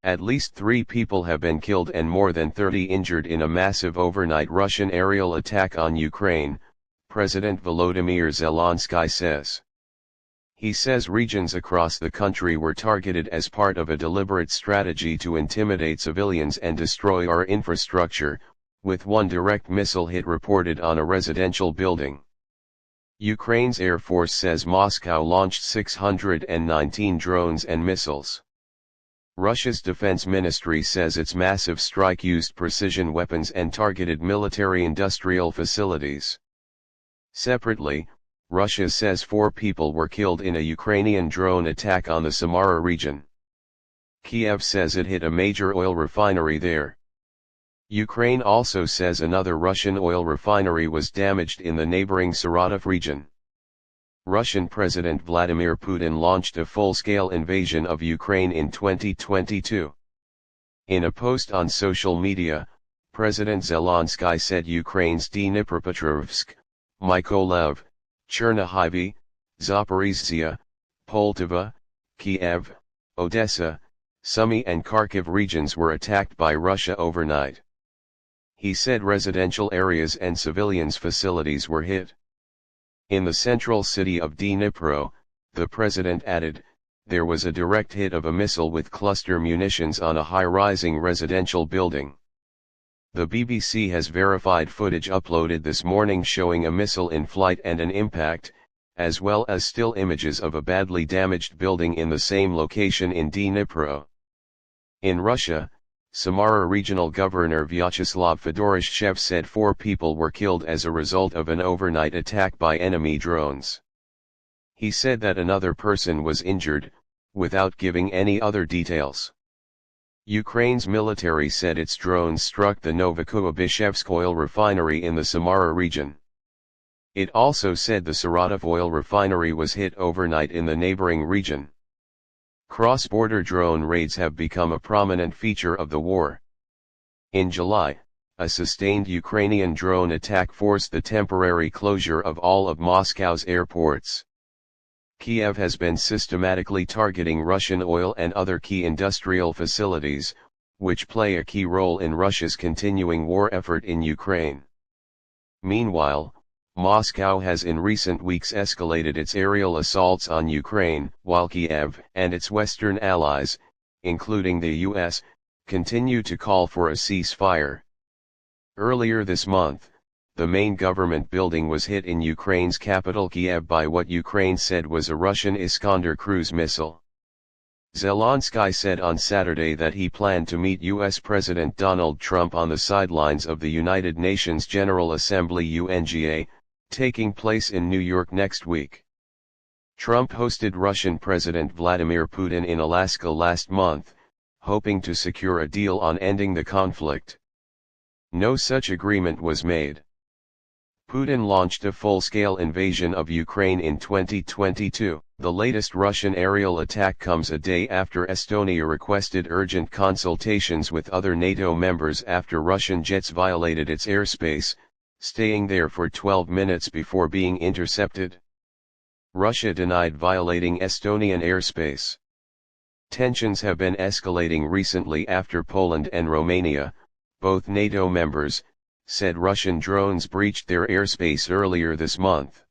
At least 3 people have been killed and more than 30 injured in a massive overnight Russian aerial attack on Ukraine, President Volodymyr Zelensky says. He says regions across the country were targeted as part of a deliberate strategy to intimidate civilians and destroy our infrastructure, with one direct missile hit reported on a residential building. Ukraine's Air Force says Moscow launched 619 drones and missiles. Russia's defense ministry says its massive strike used precision weapons and targeted military-industrial facilities. Separately, Russia says 4 people were killed in a Ukrainian drone attack on the Samara region. Kiev says it hit a major oil refinery there. Ukraine also says another Russian oil refinery was damaged in the neighboring Saratov region. Russian President Vladimir Putin launched a full-scale invasion of Ukraine in 2022. In a post on social media, President Zelensky said Ukraine's Dnipropetrovsk, Mykolaiv, Chernihiv, Zaporizhzhia, Poltava, Kiev, Odessa, Sumy and Kharkiv regions were attacked by Russia overnight. He said residential areas and civilians' facilities were hit. In the central city of Dnipro, the president added, there was a direct hit of a missile with cluster munitions on a high-rising residential building. The BBC has verified footage uploaded this morning showing a missile in flight and an impact, as well as still images of a badly damaged building in the same location in Dnipro. In Russia, Samara Regional Governor Vyacheslav Fedoryshev said 4 people were killed as a result of an overnight attack by enemy drones. He said that another person was injured, without giving any other details. Ukraine's military said its drones struck the Novokuyabishevsk oil refinery in the Samara region. It also said the Saratov oil refinery was hit overnight in the neighboring region. Cross-border drone raids have become a prominent feature of the war. In July, a sustained Ukrainian drone attack forced the temporary closure of all of Moscow's airports. Kiev has been systematically targeting Russian oil and other key industrial facilities, which play a key role in Russia's continuing war effort in Ukraine. Meanwhile, Moscow has in recent weeks escalated its aerial assaults on Ukraine, while Kiev and its Western allies, including the US, continue to call for a ceasefire. Earlier this month, the main government building was hit in Ukraine's capital Kiev by what Ukraine said was a Russian Iskander cruise missile. Zelensky said on Saturday that he planned to meet US President Donald Trump on the sidelines of the United Nations General Assembly UNGA, taking place in New York next week. Trump hosted Russian President Vladimir Putin in Alaska last month, hoping to secure a deal on ending the conflict. No such agreement was made. Putin launched a full-scale invasion of Ukraine in 2022. The latest Russian aerial attack comes a day after Estonia requested urgent consultations with other NATO members after Russian jets violated its airspace, staying there for 12 minutes before being intercepted. Russia denied violating Estonian airspace. Tensions have been escalating recently after Poland and Romania, both NATO members, said Russian drones breached their airspace earlier this month.